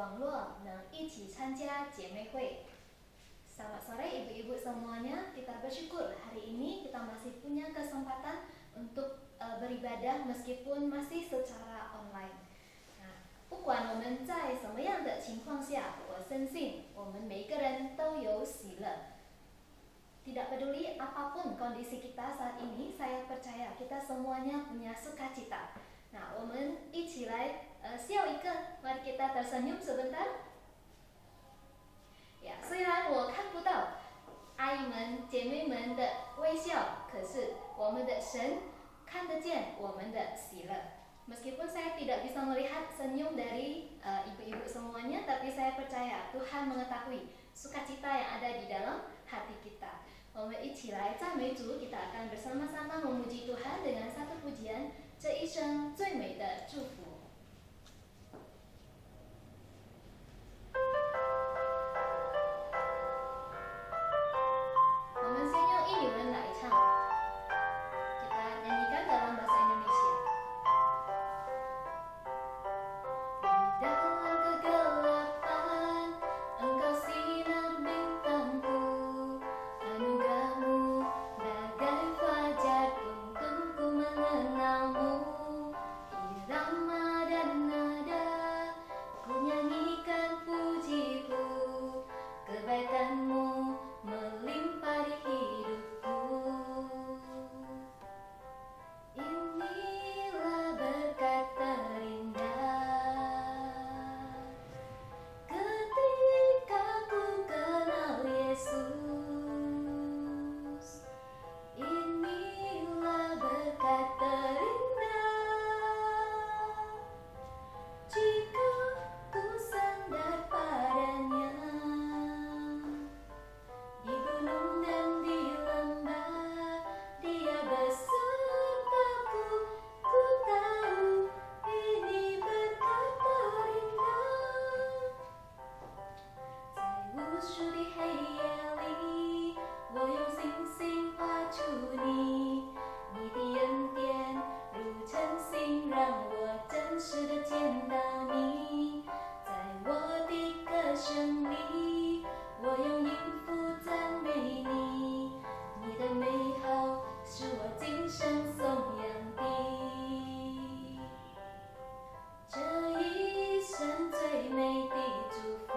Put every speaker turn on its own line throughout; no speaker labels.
网络能一起参加姐妹会. Selamat sore ibu-ibu semuanya. Kita bersyukur hari ini kita masih punya kesempatan untuk beribadah meskipun masih secara online. 不管我们在什么样的情况下，我相信我们每个人都有喜乐。Tidak peduli apapun kondisi kita saat ini, saya percaya kita semuanya punya sukacita. Nah, 我们一起来笑一个， mari kita tersenyum sebentar. 虽然我看不到阿姨们、姐妹们的微笑，可是我们的神看得见我们的喜乐。Meskipun saya tidak bisa melihat senyum dari ibu-ibu semuanya, tapi saya percaya Tuhan mengetahui sukacita yang ada di dalam hati kita. 我们一起来赞美主， kita akan bersama-sama memuji Tuhan dengan satu pujian, 这一生最美的祝福。我们先用印尼文来唱， kita nyanyikan dalam bahasa Indonesia. Di dalam kegelapan, Engkau sinar bintangku, anugerahmu bagai fajar untukku mengenalmu. Irama dan nada, ku nyanyikan pujiku, kebaikanmu melimpah di hidupku. Inilah berkat terindah ketika ku kenal Yesus. Inilah berkat terindah jika ku sandar padanya. Di gunung dan di lembah, Dia besertaku. Ku tahu ini berkat terindah. 在无数的黑夜里，我用星星画出你，你的恩典如晨星，让我真实地见到你。在我的歌声里，我用音符赞美你，你的美好是我今生颂扬的。这一生最美的祝福，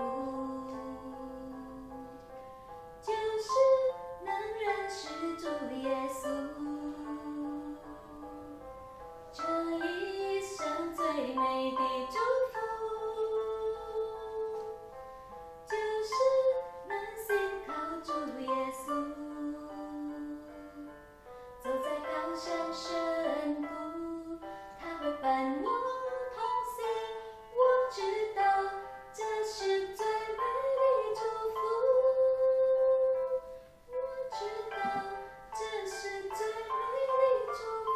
就是能认识主耶稣。这一生最美的祝福，就是能信靠主耶稣。走在高山深谷，他会伴我同行。我知道这是最美的祝福，我知道这是最美的祝福。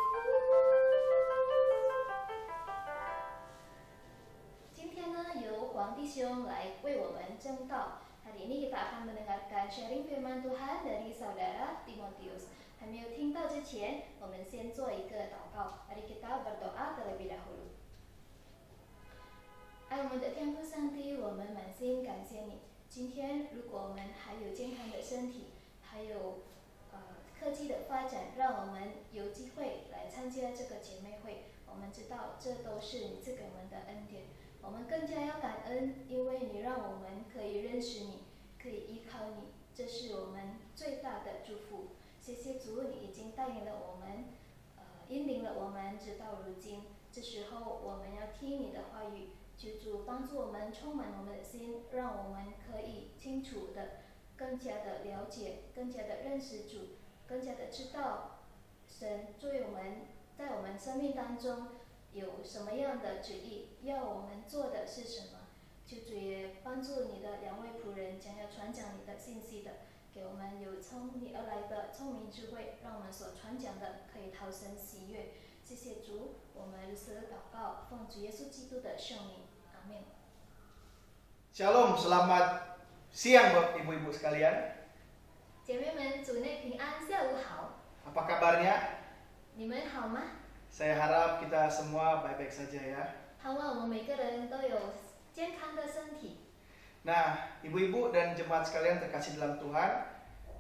今天呢，由黄弟兄来为我们证道。Hari ini kita akan mendengarkan sharing firman Tuhan dari saudara Timotius. 还没有听到之前，我们先做一个祷告。Mari kita berdoa terlebih dahulu. 爱我们的天父上帝，我们满心感谢你。今天，如果我们还有健康的身体，还有科技的发展，让我们有机会来参加这个姐妹会，我们知道这都是你赐给我们的恩典。我们更加要感恩，因为你让我们可以认识你，可以依靠你，这是我们最大的祝福。谢谢主，你已经带领了我们，引领了我们直到如今。这时候我们要听你的话语，求主帮助我们，充满我们的心，让我们可以清楚的、更加的了解、更加的认识主，更加的知道神对我们在我们生命当中有什么样的旨意，要我们做的是什么。求主也帮助你的两位仆人，将要传讲你的信息的，给我们有从你而来的聪明智慧，让我们所传讲的可以讨神喜悦。谢谢主，我们如此的祷告，奉主耶稣基督的圣名，阿门。
Shalom, selamat siang buat ibu-ibu sekalian.
姐妹们，主内平安，下午好。
Apa kabarnya?
你们好吗？
Saya harap kita semua baik-baik saja ya.
盼望我们每个人都有健康的身体。
Nah, ibu-ibu dan jemaat sekalian terkasih dalam Tuhan,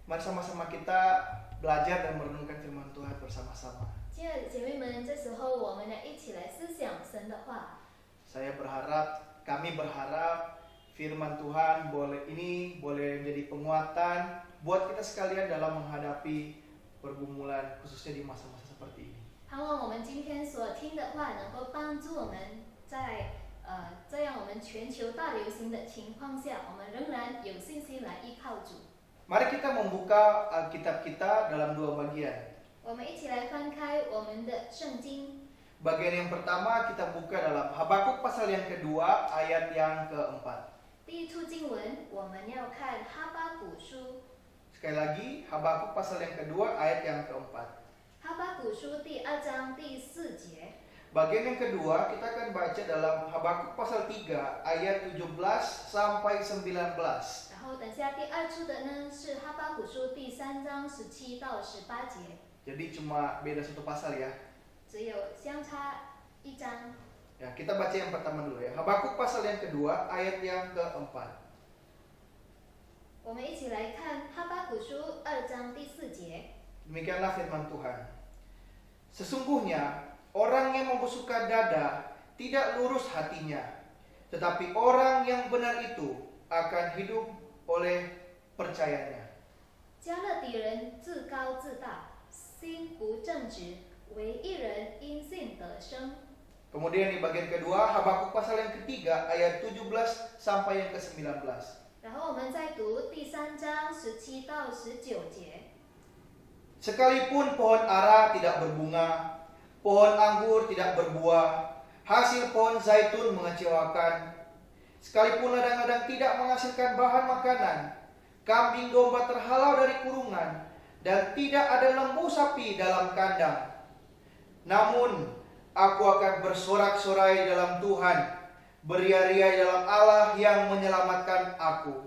mari sama-sama kita belajar dan merenungkan firman Tuhan bersama-sama.
亲爱的姐妹们，这时候我们来一起来思想神的话。
Kami berharap firman Tuhan boleh menjadi penguatan buat kita sekalian dalam menghadapi pergumulan khususnya di masa-masa seperti ini.
盼望我们今天所听的话能够帮助我们在这样我们全球大流行的情况下，我们仍然有信心来依靠主。
Mari kita membuka Alkitab kita dalam 2 bagian.
我们一起来翻开我们的圣经。
Bagian yang pertama kita buka dalam Habakuk pasal yang kedua ayat yang keempat.
第一处经文我们要看哈巴谷书，
Sekali lagi Habakuk pasal yang kedua ayat yang keempat.
哈巴谷书第2章第4节。
Bagian yang kedua kita akan baca dalam Habakuk pasal 3 ayat 17 sampai 19.
然后等下第2处的呢是哈巴谷书第3章17到18节，
Jadi cuma beda satu pasal ya.
只有相差1章。
Ya, kita baca yang pertama dulu ya. Habakuk pasal yang kedua ayat yang keempat.
我们一起来看哈巴谷书2章第4节。
Demikianlah firman Tuhan. Sesungguhnya orang yang membusukkan dada tidak lurus hatinya, tetapi orang yang benar itu akan hidup oleh percayanya.
加勒底人自高自大，心不正直，唯一人因信得生。
Kemudian di bagian kedua Habakuk pasal yang ketiga ayat 17 sampai yang ke-19.
然后我们再读第3章17到19节。
Sekalipun pohon ara tidak berbunga, pohon anggur tidak berbuah, hasil pohon zaitun mengecewakan, sekalipun ladang-ladang tidak menghasilkan bahan makanan, kambing domba terhalau dari kurungan, dan tidak ada lembu sapi dalam kandang. Namun, aku akan bersorak-sorai dalam Tuhan, beria-ria dalam Allah yang menyelamatkan aku.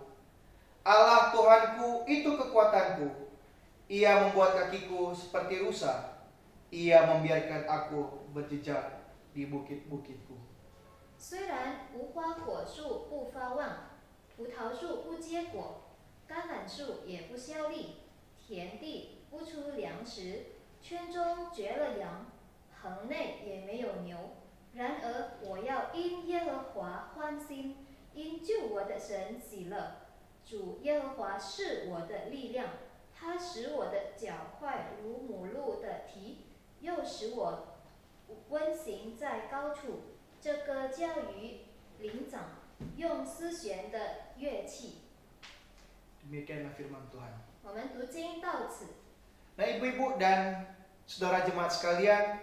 Allah Tuhanku itu kekuatanku. Ia membuat kakiku seperti rusa. Ia membiarkan aku berjejak di bukit-bukitku.
虽然无花果树不发旺，葡萄树不结果，橄榄树也不效力，田地不出粮食，圈中绝了羊，棚内也没有牛。然而我要因耶和华欢心，因救我的神喜乐。主耶和华是我的力量，他使我的脚快如母鹿的蹄，又使我温行在高处。这歌交于灵长，用丝弦的乐器。
Demikianlah firman Tuhan.
我们读经到此。
Nah, ibu-ibu dan saudara jemaat sekalian,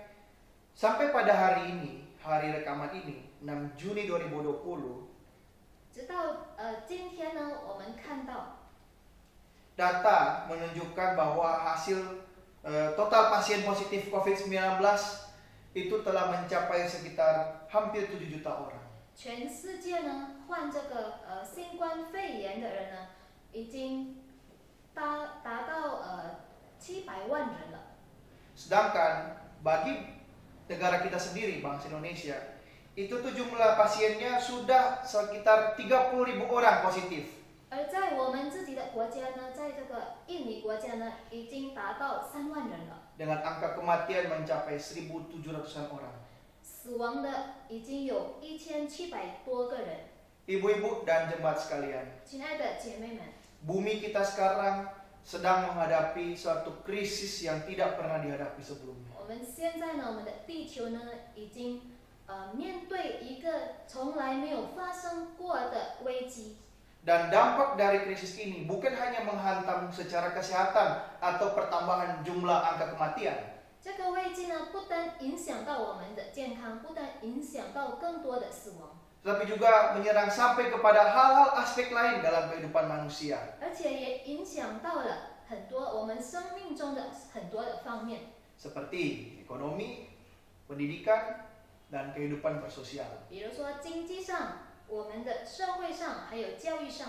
sampai pada hari ini, hari rekaman ini, 6 Juni 2020,
直到今天呢，我们看到
data menunjukkan bahwa hasil total pasien positif COVID-19 itu telah mencapai sekitar hampir 7 juta orang.
全世界呢患这个新冠肺炎的人呢，已经达到700万人了。
Sedangkan bagi negara kita sendiri, bangsa Indonesia, itu tuh jumlah pasiennya sudah sekitar 30.000 orang positif.
而在我们自己的国家呢，在这个印尼国家呢，已经达到3万人了。
Dengan angka kematian mencapai 1.700-an orang.
死亡的已经有1700多个人。
Ibu-ibu dan jemaat sekalian,
亲爱的姐妹们，
bumi kita sekarang sedang menghadapi suatu krisis yang tidak pernah dihadapi sebelumnya.
我们现在呢，我们的地球呢，已经面对一个从来没有发生过的危机。
Dan dampak dari krisis ini bukan hanya menghantam secara kesehatan atau pertambahan jumlah angka kematian.
这个危机呢，不单影响到我们的健康，不单影响到更多的死亡，
Tetapi juga menyerang sampai kepada hal-hal aspek lain dalam kehidupan manusia.
而且也影响到了很多我们生命中的很多的方面，
Seperti ekonomi, pendidikan, dan kehidupan bersosial.
比如说经济上、我们的社会上，还有教育上。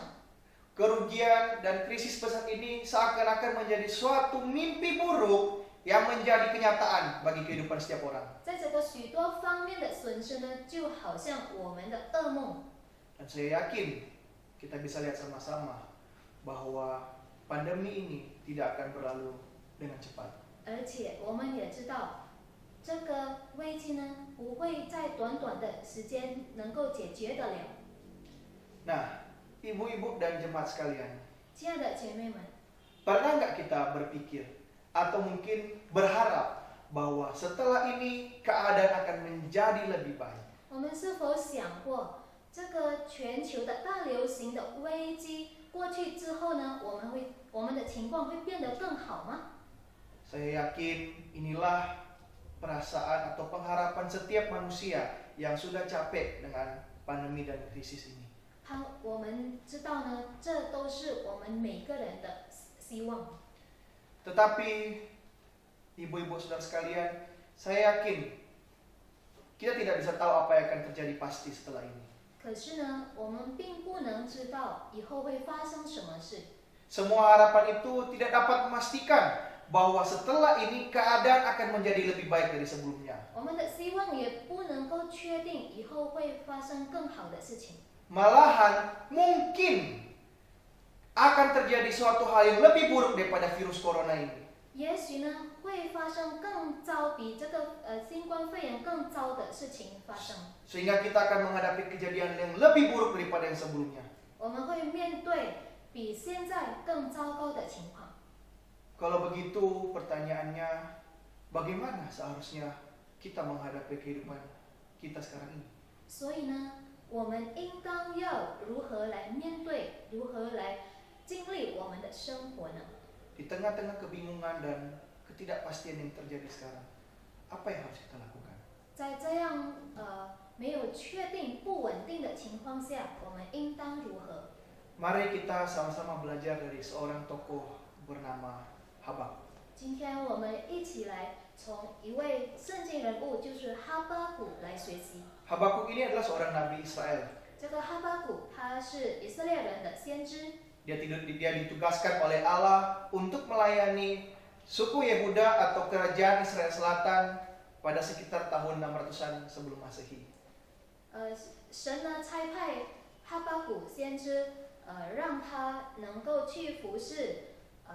Kerugian dan krisis besar ini seakan-akan menjadi suatu mimpi buruk yang menjadi kenyataan bagi kehidupan setiap orang.
在这个许多方面的损失呢，就好像我们的噩梦。
Dan saya yakin kita bisa lihat sama-sama bahwa pandemi ini tidak akan berlalu dengan cepat.
而且我们也知道，这个危机呢不会在短短的时间能够解决得了。
Nah, ibu-ibu dan jemaat sekalian,
亲爱的姐妹们，
pernah nggak kita berpikir atau mungkin berharap bahwa setelah ini keadaan akan menjadi lebih baik?
我们是否想过，这个全球的大流行的危机过去之后呢，我们的情况会变得更好吗？
Saya yakin inilah perasaan atau pengharapan setiap manusia yang sudah capek dengan pandemi dan krisis ini.
我们知道呢，这都是我们每个人的希望。
Tetapi ibu-ibu saudara sekalian, saya yakin kita tidak bisa tahu apa yang akan terjadi pasti setelah ini.
可是呢，我们并不能知道以后会发生什么事。
Semua harapan itu tidak dapat memastikan bahwa setelah ini keadaan akan menjadi lebih baik dari sebelumnya.
我们的希望也不能够确定以后会发生更好的事情。
Malahan mungkin akan terjadi suatu hal yang lebih buruk daripada virus corona ini.
也许呢，会发生更糟，比这个新冠肺炎更糟的事情发生。
Sehingga kita akan menghadapi kejadian yang lebih buruk daripada yang sebelumnya.
我们会面对比现在更糟糕的情况。
Kalau begitu pertanyaannya, bagaimana seharusnya kita menghadapi kehidupan kita sekarang ini?
所以呢，我们应当要如何来面对，如何来经历我们的生活呢？
Di tengah-tengah kebingungan dan ketidakpastian yang terjadi sekarang, apa yang harus kita lakukan?
在这样没有确定、不稳定的情况下，我们应当如何？
Mari kita sama-sama belajar dari seorang tokoh bernama Habakuk.
今天我们一起来从一位圣经人物，就是哈巴谷来学习。
Habakuk ini adalah seorang nabi Israel.
这个哈巴谷他是以色列人的先知，
Dia ditugaskan oleh Allah untuk melayani suku Yehuda atau kerajaan Israel Selatan pada sekitar tahun 600-an sebelum Masehi.
神呢差派哈巴谷先知，让他能够去服侍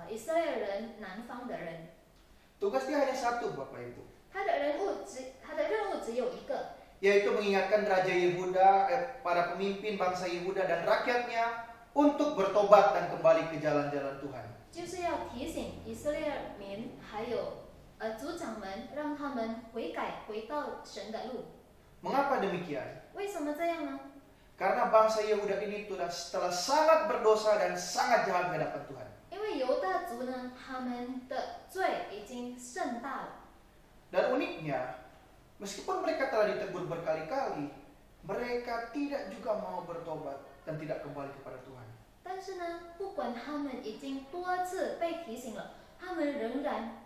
以色列人南方的人。
Tugas dia hanya satu, Bapak Ibu,
他的任务只有一个，
yaitu mengingatkan Raja Yehuda, para pemimpin bangsa Yehuda dan rakyatnya untuk bertobat dan kembali ke jalan-jalan Tuhan.
就是要提醒以色列民还有族长们，让他们悔改，回到神的路。
Mengapa demikian?
为什么这样呢？
Karena bangsa Yehuda ini telah sangat berdosa dan sangat jahat di hadapan Tuhan.
因为犹大族呢，他们的罪已经甚大了。
Dan uniknya, meskipun mereka telah ditegur berkali-kali, mereka tidak juga mau bertobat dan tidak kembali kepada Tuhan.
但是呢，不管他们已经多次被提醒了，他们仍然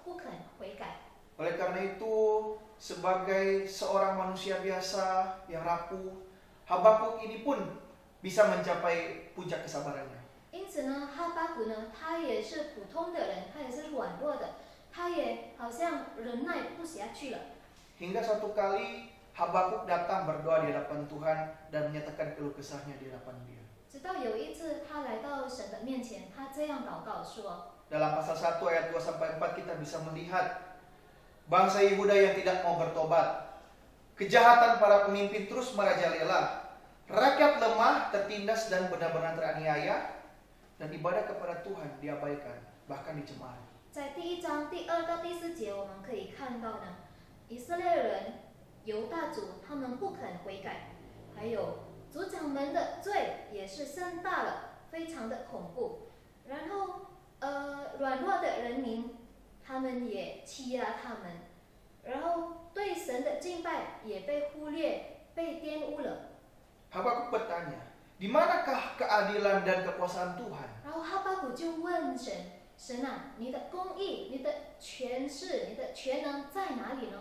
不肯悔改。
Oleh karena itu, sebagai seorang manusia biasa yang rapuh, Habakuk ini pun bisa mencapai puncak kesabarannya.
因此呢，哈巴谷呢，他也是普通的人，他也是软弱的，他也好像忍耐不下去了。
Hingga suatu kali Habakuk datang berdoa di hadapan Tuhan dan menyatakan keluh kesahnya di hadapan Dia.
直到有一次，他来到神的面前，他这样祷告说：
Dalam pasal 1 ayat 2-4 kita bisa melihat bangsa Yehuda yang tidak mau bertobat. Kejahatan para pemimpin terus merajalela. Rakyat lemah, tertindas dan benar-benar teraniaya. Dan ibadah kepada Tuhan diabaikan, bahkan dicemari.
在第1章第2到第4节，我们可以看到呢，以色列人犹大族他们不肯悔改，还有族长们的罪也是甚大了，非常的恐怖。然后软弱的人民，他们也欺压他们，然后对神的敬拜也被忽略、被玷污了。
Habakuk bertanya, di manakah keadilan dan kekuasaan Tuhan?
然后哈巴谷就问神：神啊，你的公义、你的权势、你的全能在哪里呢？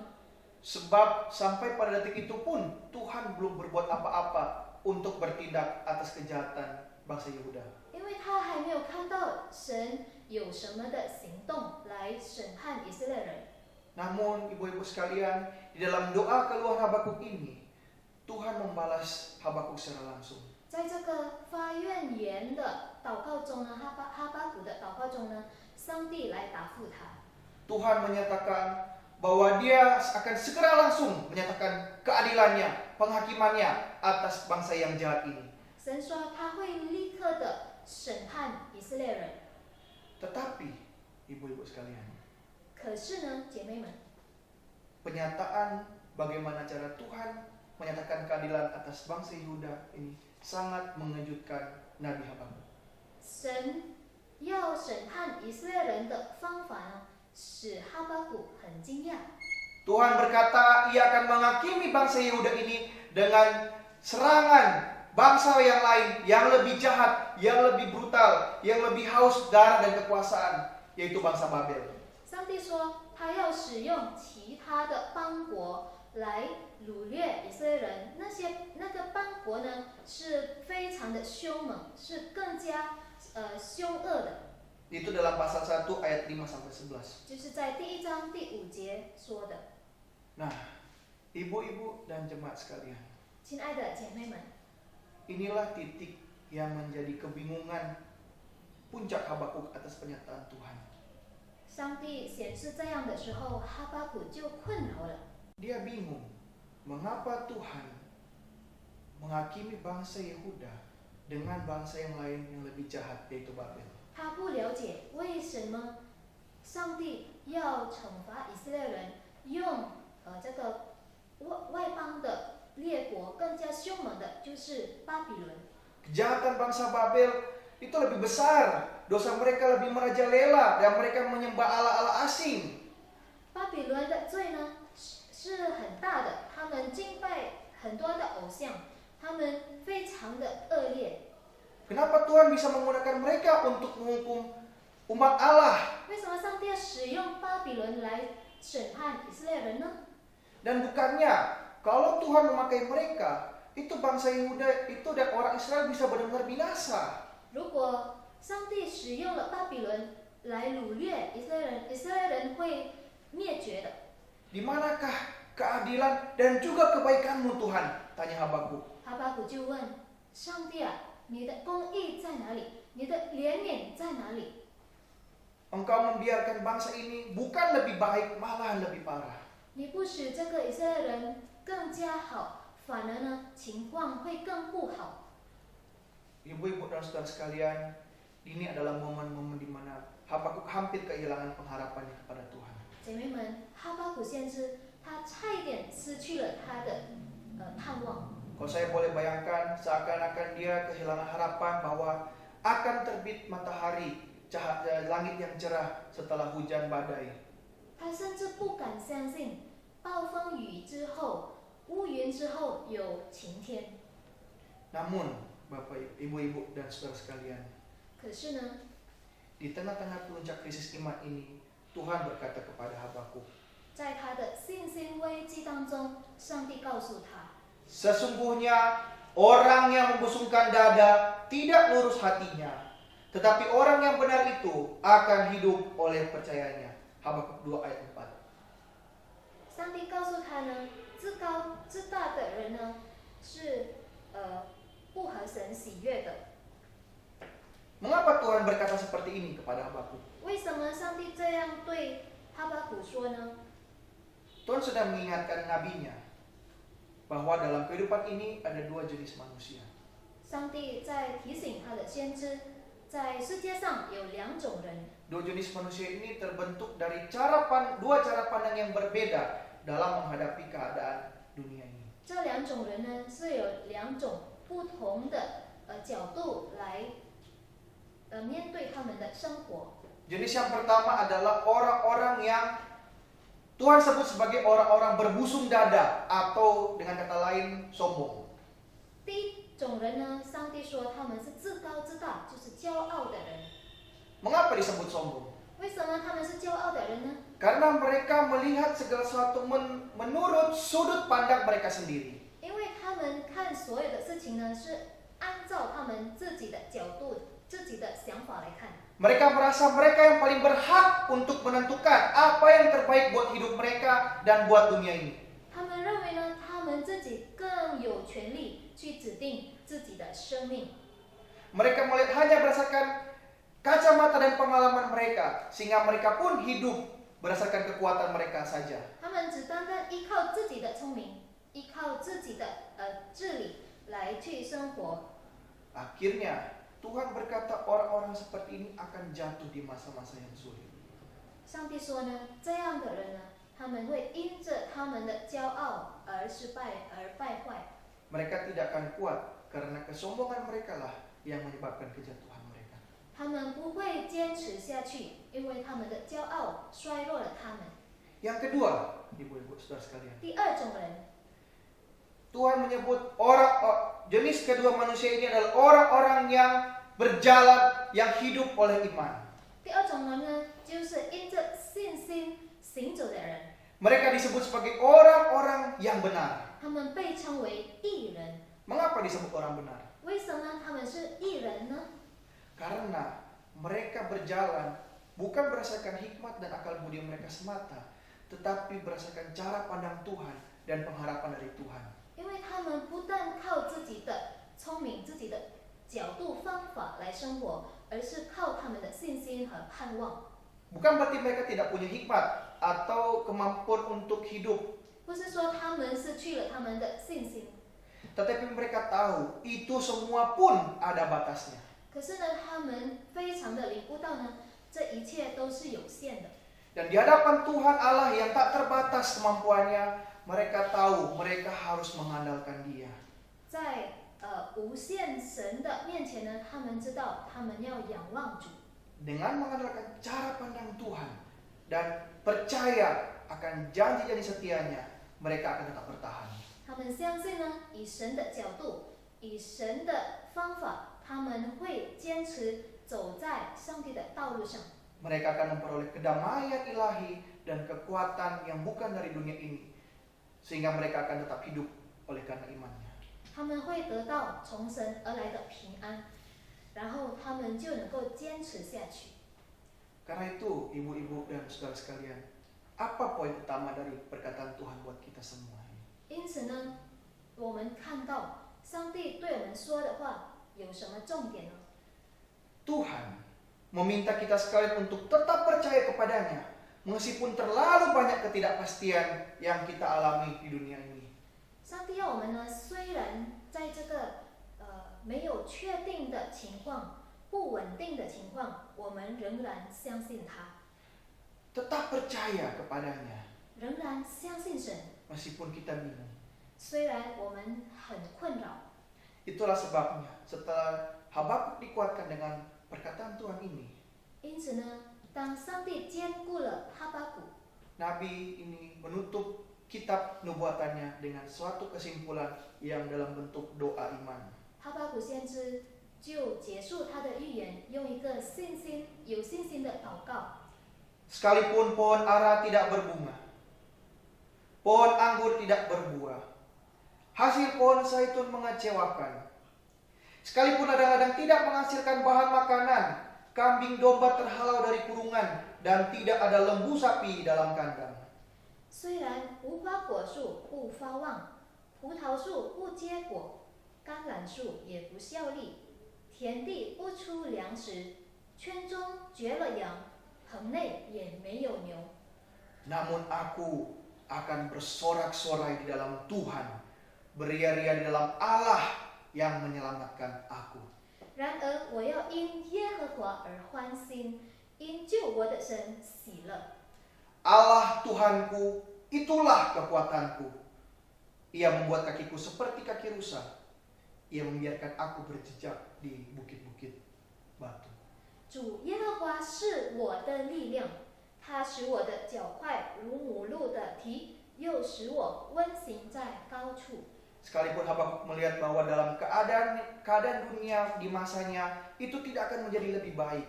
Sebab sampai pada detik itu pun Tuhan belum berbuat apa-apa untuk bertindak atas kejahatan bangsa Yehuda.
因为他还没有看到神有什么的行动来审判以色列人。
Namun ibu-ibu sekalian, di dalam doa keluhan Habakuk ini, Tuhan membalas Habakuk secara langsung.
在这个发怨言的祷告中呢，哈巴谷的祷告中呢，上帝来答复他。
Tuhan menyatakan bahwa dia akan segera langsung menyatakan keadilannya, penghakimannya atas bangsa yang jahat ini.
神说他会立刻的审判以色列人。
Tetapi, ibu-ibu sekalian,
可是呢，姐妹们，
penyataan bagaimana cara Tuhan menyatakan keadilan atas bangsa Yehuda ini sangat mengejutkan Nabi Habakuk.
神要审判以色列人的方法呢，使哈巴谷很惊讶。
Tuhan berkata ia akan menghakimi bangsa Yehuda ini dengan serangan bangsa yang lain yang lebih jahat, yang lebih brutal, yang lebih haus darah dan kekuasaan, yaitu bangsa Babel.
上帝说，他要使用其他的邦国来掳掠以色列人。那个邦国呢，是非常的凶猛，是更加凶恶的。
Itu dalam pasal 1 ayat 5-11.
就是在第1章第5节说的。
Nah, ibu-ibu dan jemaat sekalian,
亲爱的姐妹们，
inilah titik yang menjadi kebingungan puncak Habakuk atas pernyataan Tuhan.
上帝显示这样的时候，哈巴谷就困扰了。
Dia bingung, mengapa Tuhan menghakimi bangsa Yehuda dengan bangsa yang lain yang lebih jahat, yaitu Babel.
他不了解为什么上帝要惩罚以色列人，用这个外邦的列国更加凶猛的，就是巴比伦。
Kejahatan bangsa Babel itu lebih besar, dosa mereka lebih merajalela dan mereka menyembah ala-ala asing.
巴比伦的罪呢是很大的，他们敬拜很多的偶像，他们非常的恶劣。
Kenapa Tuhan bisa menggunakan mereka untuk menghukum umat Allah?
为什么上帝要使用巴比伦来审判以色列人呢？
Dan bukannya kalau Tuhan memakai mereka, itu bangsa Yehuda itu dan orang Israel bisa benar-benar binasa.
如果上帝使用了巴比伦来掳掠以色列人，以色列人会灭绝的。
Di manakah keadilan dan juga kebaikanmu Tuhan? Tanya Habakuk.
哈巴谷就问上帝啊，你的公义在哪里？你的怜悯在哪里？
Engkau membiarkan bangsa ini bukan lebih baik, malah lebih parah.
你不使这个以色列人更加好，反而呢情况会更不好。
Ibu-ibu dan saudara sekalian, ini adalah momen-momen di mana Habakuk hampir kehilangan pengharapannya kepada Tuhan.
姐妹们，哈巴谷先知他差一点失去了他的盼望。
Kalau saya boleh bayangkan, seakan-akan dia kehilangan harapan bahwa akan terbit matahari, langit yang cerah setelah hujan badai.
他甚至不敢相信，暴风雨之后、乌云之后有晴天。
Namun, Bapak, Ibu-ibu dan saudara sekalian,
可是呢，
di tengah-tengah puncak krisis iman ini, Tuhan berkata kepada Habakuk,
在他的信心危机当中，上帝告诉他，
sesungguhnya orang yang membusungkan dada tidak lurus hatinya, tetapi orang yang benar itu akan hidup oleh percayanya. Habakuk 2 ayat 4.
上帝告诉他呢，自高自大的人呢是不合神喜悦的。
Mengapa Tuhan berkata seperti ini kepada Habakuk?
为什么上帝这样对哈巴谷说呢？
Tuhan sedang mengingatkan nabinya bahwa dalam kehidupan ini ada dua jenis manusia.
上帝在提醒他的先知，在世界上有2种人。
Dua jenis manusia ini terbentuk dari dua cara pandang yang berbeda dalam menghadapi keadaan dunia ini.
这2种人呢是有2种不同的角度来面对他们的生活。
Jenis yang pertama adalah orang-orang yang Tuhan sebut sebagai orang-orang berbusung dada atau dengan kata lain sombong.
第一种人呢，上帝说他们是自高自大，就是骄傲的人。
Mengapa disebut sombong?
为什么他们是骄傲的人呢？
Karena mereka melihat segala sesuatu menurut sudut pandang mereka sendiri.
因为他们看所有的事情呢，是按照他们自己的角度、自己的想法来看。
Mereka merasa mereka yang paling berhak untuk menentukan apa yang terbaik buat hidup mereka dan buat dunia ini.
他们认为呢，他们自己更有权利去指定自己的生命。
Mereka melihat hanya berdasarkan kacamata dan pengalaman mereka, sehingga mereka pun hidup berdasarkan kekuatan mereka saja.
他们只单单依靠自己的聪明，依靠自己的智力来去生活。
Akhirnya Tuhan berkata orang-orang seperti ini akan jatuh di masa-masa yang sulit.
上帝说呢，这样的人呢，他们会因着他们的骄傲而失败而败坏。
Mereka tidak akan kuat karena kesombongan mereka lah yang menyebabkan kejatuhan mereka.
他们不会坚持下去，因为他们的骄傲衰落了他们。
Yang kedua, ibu-ibu saudara sekalian,
第二种人，
Tuhan menyebut jenis kedua manusia ini adalah orang-orang yang berjalan, yang hidup oleh iman.
第二种人呢，就是因着信心行走的人，
Mereka disebut sebagai orang-orang yang benar.
他们被称为义人。
Mengapa disebut orang benar?
为什么他们是义人呢？
Karena mereka berjalan bukan berdasarkan hikmat dan akal budi mereka semata, tetapi berdasarkan cara pandang Tuhan dan pengharapan dari Tuhan.
因为他们不但靠自己的聪明、自己的角度方法来生活，而是靠他们的信心和盼望。
Bukan berarti mereka tidak punya hikmat atau kemampuan untuk hidup,
不是说他们失去了他们的信心，
tetapi mereka tahu itu semua pun ada batasnya.
可是呢，他们非常的领悟到呢，这一切都是有限的。
Dan di hadapan Tuhan Allah yang tak terbatas kemampuannya, mereka tahu mereka harus mengandalkan Dia.
在无限神的面前呢，他们知道他们要仰望主。
Dengan mengandalkan cara pandang Tuhan dan percaya akan janji-janji setianya, mereka akan tetap bertahan.
他们相信呢，以神的角度，以神的方法，他们会坚持走在上帝的道路上。
Mereka akan memperoleh kedamaian ilahi dan kekuatan yang bukan dari dunia ini, sehingga mereka akan tetap hidup oleh karena imannya.
他们会得到从神而来的平安，然后他们就能够坚持下去。
Karena itu, ibu-ibu dan saudara sekalian, apa poin utama dari perkataan Tuhan buat kita semua ini?
因此呢，我们看到上帝对我们说的话有什么重点呢？
Tuhan meminta kita sekalian untuk tetap percaya kepadanya, meskipun terlalu banyak ketidakpastian yang kita alami di dunia ini.
上帝要我们呢，虽然在这个没有确定的情况、不稳定的情况，我们仍然相信他，
Tetap percaya kepadanya,
仍然相信神，
meskipun kita bingung.
虽然我们很困扰。
Itulah sebabnya setelah Habakuk dikuatkan dengan perkataan Tuhan ini,
因此呢，当上帝兼顾了哈巴谷，
Nabi ini menutup kitab nubuatannya dengan suatu kesimpulan yang dalam bentuk doa iman.
哈巴谷先知就结束他的预言，用一个有信心的祷告。
Sekalipun pohon ara tidak berbunga, pohon anggur tidak berbuah, hasil pohon zaitun mengecewakan. Sekalipun ladang-ladang tidak menghasilkan bahan makanan, kambing domba terhalau dari kurungan, dan tidak ada lembu sapi dalam kandang.
虽然无花果树不发旺，葡萄树不结果，橄榄树也不效力，田地不出粮食，圈中绝了羊，棚内也没有牛。
Namun aku akan bersorak-sorai di dalam Tuhan, beria-ria di dalam Allah yang menyelamatkan aku.
然而我要因耶和华而欢心，因救我的神喜乐。
Allah Tuhanku, itulah kekuatanku. Ia membuat kakiku seperti kaki rusa. Ia membiarkan aku berjejak di bukit-bukit batu.
主耶和华是我的力量，他使我的脚快如母鹿的蹄，又使我温行在高处。
Sekalipun Habakuk melihat bahwa dalam keadaan dunia di masanya itu tidak akan menjadi lebih baik.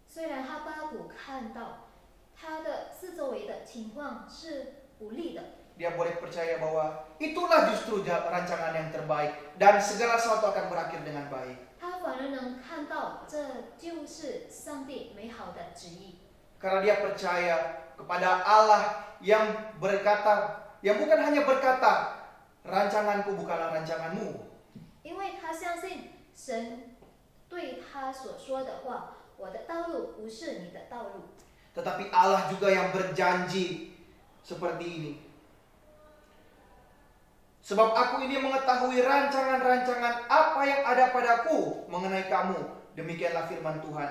虽然哈巴谷看到他的四周围的情况是不利的，
Dia boleh percaya bahwa itulah justru rancangan yang terbaik dan segala sesuatu akan berakhir dengan baik.
他反而能看到这就是上帝美好的旨意，
Karena dia percaya kepada Allah yang berkata, yang bukan hanya berkata, rancanganku bukanlah rancanganmu.
因为他相信神对他所说的话，我的道路不是你的道路。
Tetapi Allah juga yang berjanji seperti ini. Sebab aku ini mengetahui rancangan-rancangan apa yang ada padaku mengenai kamu. Demikianlah firman Tuhan.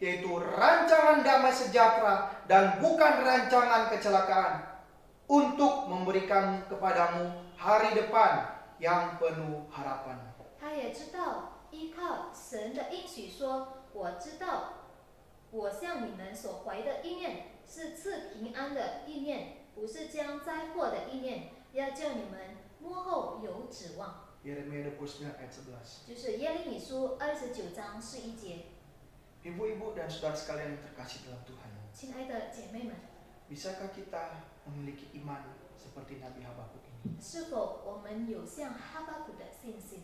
Yaitu rancangan damai sejahtera dan bukan rancangan kecelakaan. Untuk memberikan kepadamu hari depan yang penuh harapan.
他也知道依靠神的应许说，我知道我向你们所怀的意念是赐平安的意念，不是将灾祸的意念，要叫你们幕后有指望。
Yeremia 29 ayat 11.
就是耶利米书29章11节。
Ibu-ibu dan saudara sekalian yang terkasih dalam Tuhan.
亲爱的姐妹们，
Bisakah kita memiliki iman seperti Nabi Habakuk ini?
是否我们有像哈巴谷的信心？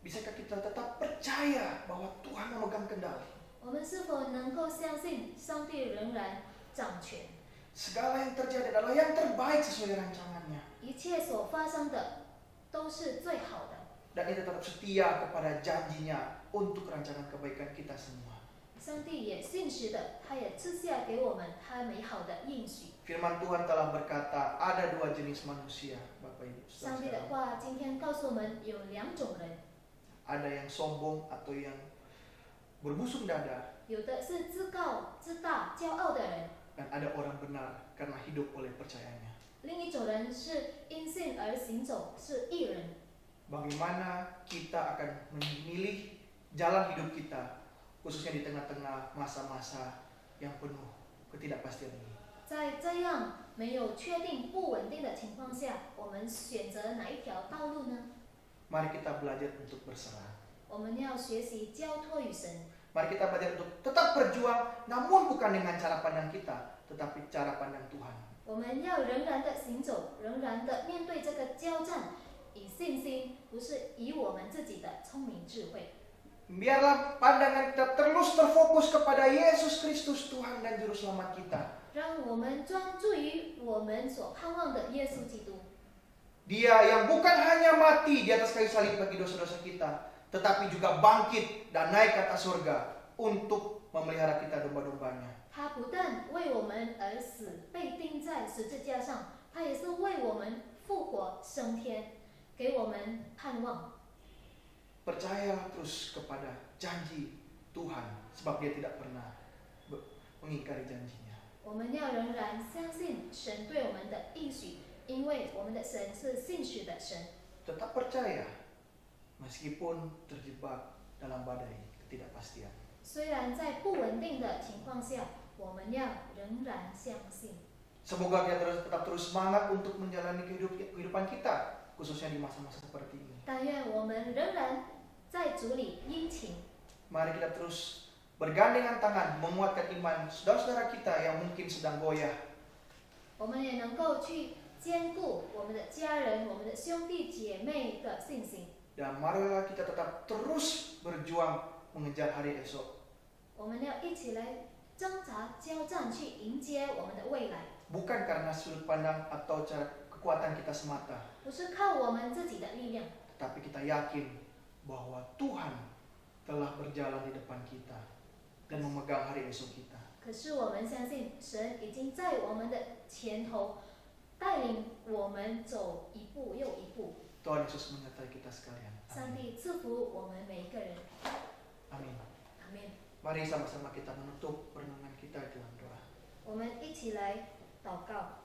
Bisakah kita tetap percaya bahwa Tuhan memegang kendali?
我们是否能够相信上帝仍然掌权？
Segala yang terjadi adalah yang terbaik sesuai rancangannya.
一切所发生的都是最好的。
Dan kita tetap setia kepada janjinya untuk rancangan kebaikan kita semua.
上帝也信实的，他也赐下给我们他美好的应许。
Firman Tuhan telah berkata, ada dua jenis manusia, Bapak Ibu.
上帝的话今天告诉我们有两种人，
Ada yang sombong atau yang berbusung dada.
有的是自高自大、骄傲的人，
Dan ada orang benar karena hidup oleh percayanya.
另一种人是因信而行走，是义人。
Bagaimana kita akan memilih jalan hidup kita, khususnya di tengah-tengah masa-masa yang penuh ketidakpastian ini.
在这样没有确定、不稳定的情况下，我们选择哪一条道路呢？
Mari kita belajar untuk berserah.
我们要学习交托于神，
Mari kita belajar untuk tetap berjuang, namun bukan dengan cara pandang kita, tetapi cara pandang Tuhan.
我们要仍然的行走，仍然的面对这个交战，以信心，不是以我们自己的聪明智慧。
Biarlah pandangan kita terus terfokus kepada Yesus Kristus, Tuhan dan Juru Selamat kita.
让我们专注于我们所盼望的耶稣基督。
Dia yang bukan hanya mati di atas kayu salib bagi dosa-dosa kita, tetapi juga bangkit dan naik ke atas surga untuk memelihara kita domba-dombanya.
他不但为我们而死，被钉在十字架上，他也是为我们复活升天，给我们盼望。
Percayalah terus kepada janji Tuhan, sebab Dia tidak pernah mengingkari janjinya.
我们要仍然相信神对我们的应许，因为我们的神是信实的神。
Tetap percaya, meskipun terjebak dalam badai ketidakpastian.
虽然在不稳定的情况下，我们要仍然相信。
Semoga kita tetap terus semangat untuk menjalani kehidupan kita, khususnya di masa-masa seperti ini.
但愿我们仍然在主里殷勤。
Mari kita terus bergandengan tangan menguatkan iman saudara-saudara kita yang mungkin sedang goyah.
我们也能够去兼顾我们的家人、我们的兄弟姐妹的信心。
Dan marilah kita tetap terus berjuang mengejar hari esok.
我们要一起来挣扎、交战，去迎接我们的未来。
Bukan karena sudut pandang atau cara kekuatan kita semata,
不是靠我们自己的力量，
tapi kita yakin bahwa Tuhan telah berjalan di depan kita dan memegang hari esok kita.
可是我们相信神已经在我们的前头带领我们走一步又一步。
Tuhan Yesus menyertai kita sekalian.
上帝赐福我们每一个人。
Amin.
阿门。
Mari sama-sama kita menutup renungan kita dalam doa.
我们一起来祷告。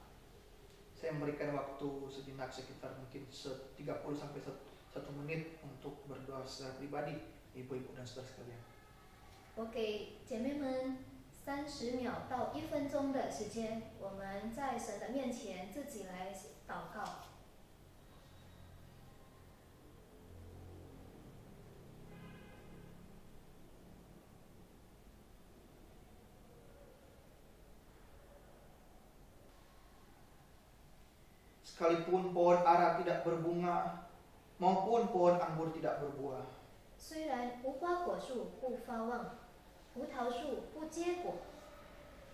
Saya memberikan waktu sejenak sekitar mungkin 30 sampai 1 menit untuk berdoa secara pribadi, ibu-ibu dan saudara sekalian.
我给姐妹们30秒到1分钟的时间，我们在神的面前自己来祷告。
Sekalipun pohon ara tidak berbunga, maupun pohon anggur tidak berbuah,
虽然无花果树不发旺，葡萄树不结果，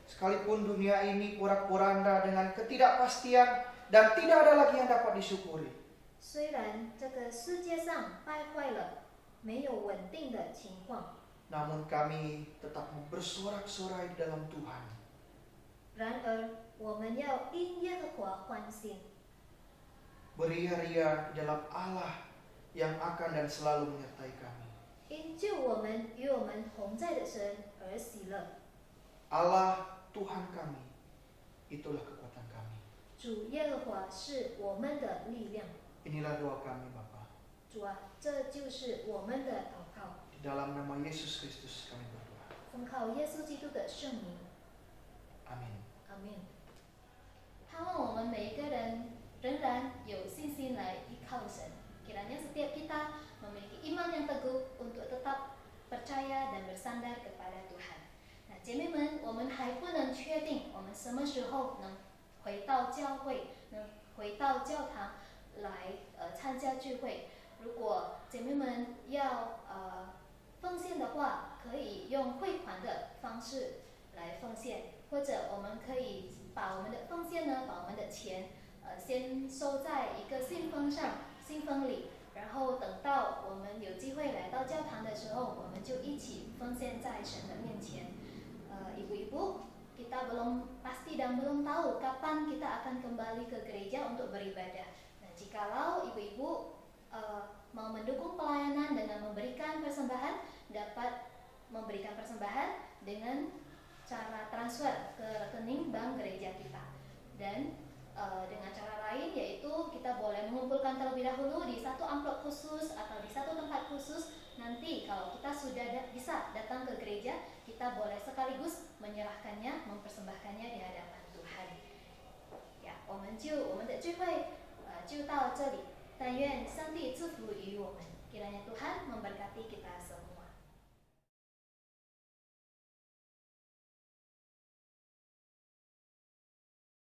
sekalipun dunia ini porak-poranda dengan ketidakpastian dan tidak ada lagi yang dapat disyukuri,
虽然这个世界上败坏了，没有稳定的情况，
namun kami tetap bersorak-sorai di dalam Tuhan.
然而我们要因耶和华欢心，
Beria-ria di dalam Allah yang akan dan selalu menyertai kami.
因救我们与我们同在的神而喜乐。
Allah Tuhan kami, itulah kekuatan kami.
主耶和华是我们的力量。
Inilah doa kami Bapa.
主啊，这就是我们的祷告，
Di dalam nama Yesus Kristus kami berdoa.
奉靠耶稣基督的圣名，
Amin.
阿门。盼望我们每一个人仍然有信心来依靠神。Kiranya setiap kita memiliki iman yang teguh untuk tetap percaya dan bersandar kepada Tuhan. 那姐妹们，我们还不能确定我们什么时候能回到教会，能回到教堂来参加聚会。如果姐妹们要奉献的话，可以用汇款的方式来奉献，或者我们可以把我们的奉献呢，把我们的钱先收在一个信封上，信封里，然后等到我们有机会来到教堂的时候，我们就一起奉献在神的面前。Ibu-ibu, kita belum pasti dan belum tahu kapan kita akan kembali ke gereja untuk beribadah. Nah, jikalau ibu-ibu mau mendukung pelayanan dengan memberikan persembahan, dapat memberikan persembahan dengan cara transfer ke rekening bank gereja kita. Dan dengan cara lain yaitu kita boleh mengumpulkan terlebih dahulu di satu amplop khusus atau di satu tempat khusus. Nanti kalau kita sudah bisa datang ke gereja, kita boleh sekaligus menyerahkannya, mempersembahkannya di hadapan Tuhan. Ya, 我们的聚会就到这里。但愿上帝祝福于我们，kiranya Tuhan memberkati kita semua.